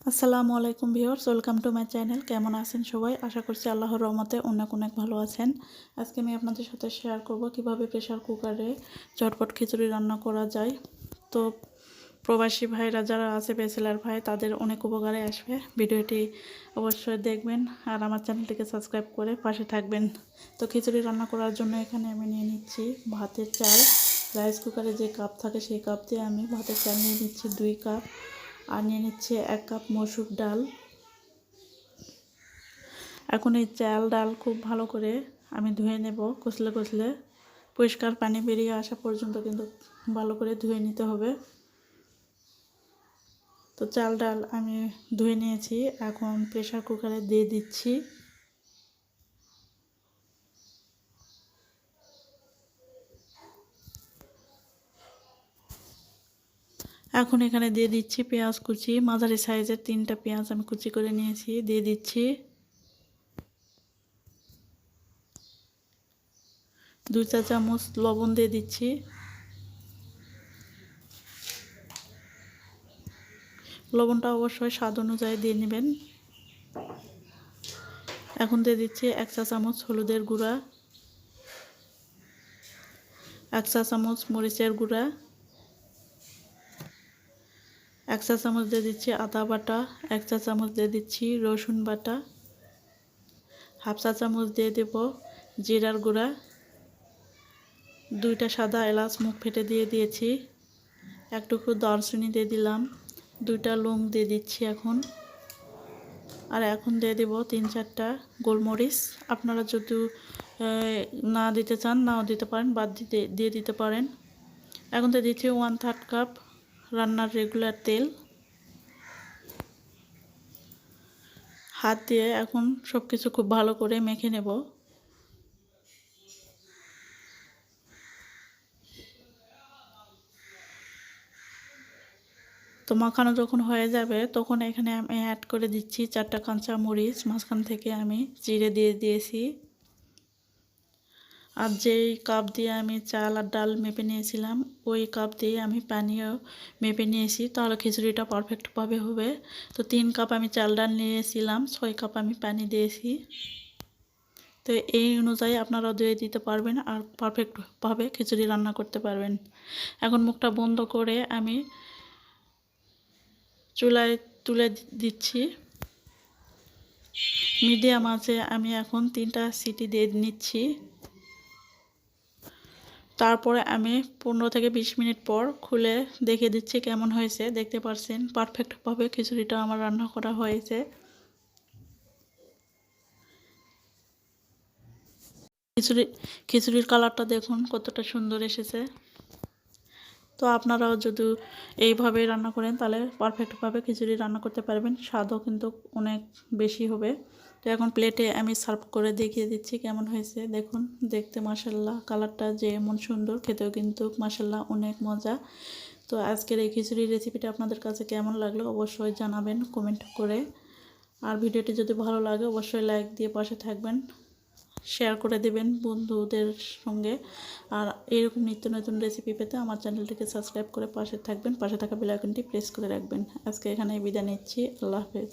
আসসালামু আলাইকুম viewers, welcome to my channel. কেমন আছেন সবাই? আশা করছি আল্লাহর রহমতে অনেক অনেক ভালো আছেন। আজকে আমি আপনাদের সাথে শেয়ার করব কিভাবে প্রেসার কুকারে ঝটপট খিচুড়ি রান্না করা যায়। তো প্রবাসী ভাইরা যারা আছে, ব্যাচেলার ভাই, তাদের অনেক উপকারে আসবে। ভিডিওটি অবশ্যই দেখবেন আর আমার চ্যানেলটিকে সাবস্ক্রাইব করে পাশে থাকবেন। তো খিচুড়ি রান্না করার জন্য এখানে আমি নিয়ে নিচ্ছি ভাতের চাল। রাইস কুকারে যে কাপ থাকে সেই কাপ দিয়ে আমি ভাতের চাল নিয়ে নিচ্ছি 2 কাপ। আর নিয়ে নিচ্ছে 1 কাপ মসুর ডাল। এখন এই চাল ডাল খুব ভালো করে আমি ধুয়ে নেব, কষলে কষলে পরিষ্কার পানি বেরিয়ে আসা পর্যন্ত কিন্তু ভালো করে ধুয়ে নিতে হবে। তো চাল ডাল আমি ধুয়ে নিয়েছি, এখন প্রেসার কুকারে দিয়ে দিচ্ছি। এখন এখানে দিয়ে দিচ্ছি পেঁয়াজ কুচি, মাঝারি সাইজের 3টা পেঁয়াজ আমি কুচি করে নিয়েছি, দিয়ে দিচ্ছি। 2 চা চামচ লবণ দিয়ে দিচ্ছি। লবণটা অবশ্যই স্বাদ অনুযায়ী দিয়ে নেবেন। এখন দিয়ে দিচ্ছি 1 চা চামচ হলুদের গুঁড়া, 1 চা চামচ মরিচের গুঁড়া, 1 চা চামচ দিয়ে দিচ্ছি আদা বাটা, 1 চা চামচ দিয়ে দিচ্ছি রসুন বাটা, হাফ চা চামচ দিয়ে দেব জিরার গুঁড়া, 2টা সাদা এলাচ মুখ ফেটে দিয়ে দিয়েছি, এক টুকরো দারচিনি দিয়ে দিলাম, 2টা লং দিয়ে দিচ্ছি এখন। আর এখন দিয়ে দেব 3-4টা গোলমরিচ। আপনারা যদি না দিতে চান নাও দিতে পারেন, বাদ দিয়ে দিতে পারেন। এখন দিয়ে দিচ্ছি 1/3 কাপ রান্নার রেগুলার তেল। হাত দিয়ে এখন সব কিছু খুব ভালো করে মেখে নেব। তো মাখানো যখন হয়ে যাবে তখন এখানে আমি অ্যাড করে দিচ্ছি 4টা কাঁচা মরিচ, মাঝখান থেকে আমি চিড়ে দিয়ে দিয়েছি। আর যেই কাপ দিয়ে আমি চাল আর ডাল মেপে নিয়েছিলাম ওই কাপ দিয়ে আমি পানিও মেপে নিয়েছি, তাহলে খিচুড়িটা পারফেক্টভাবে হবে। তো 3 কাপ আমি চাল ডাল নিয়েছিলাম, 6 কাপ আমি পানি দিয়েছি। তো এই অনুযায়ী আপনারাও দিয়ে দিতে পারবেন আর পারফেক্টভাবে খিচুড়ি রান্না করতে পারবেন। এখন মুখটা বন্ধ করে আমি চুলায় তুলে দিচ্ছি। মিডিয়াম আঁচে আমি এখন 3টা সিটি দিয়ে নিচ্ছি। তারপরে আমি 15 থেকে 20 মিনিট পর খুলে দেখে দিচ্ছি কেমন হয়েছে। দেখতে পাচ্ছেন পারফেক্টভাবে খিচুড়িটা আমার রান্না করা হয়েছে। খিচুড়ির কালারটা দেখুন কতটা সুন্দর এসেছে। তো আপনারাও যদি এইভাবে রান্না করেন তাহলে পারফেক্টভাবে খিচুড়ি রান্না করতে পারবেন, স্বাদও কিন্তু অনেক বেশি হবে। তো এখন প্লেটে আমি সার্ভ করে দেখিয়ে দিচ্ছি কেমন হয়েছে। দেখুন, দেখতে মাশাআল্লাহ কালারটা যে এমন সুন্দর, খেতেও কিন্তু মাশাআল্লাহ অনেক মজা। তো আজকের এই খিচুড়ির রেসিপিটা আপনাদের কাছে কেমন লাগলো অবশ্যই জানাবেন কমেন্ট করে। আর ভিডিওটি যদি ভালো লাগে অবশ্যই লাইক দিয়ে পাশে থাকবেন, শেয়ার করে দেবেন বন্ধুদের সঙ্গে। আর এরকম নিত্য নতুন রেসিপি পেতে আমার চ্যানেলটিকে সাবস্ক্রাইব করে পাশে থাকবেন, পাশে থাকা বেল আইকনটি প্রেস করে রাখবেন। আজকে এখানে বিদায় নিচ্ছি। আল্লাহ হাফেজ।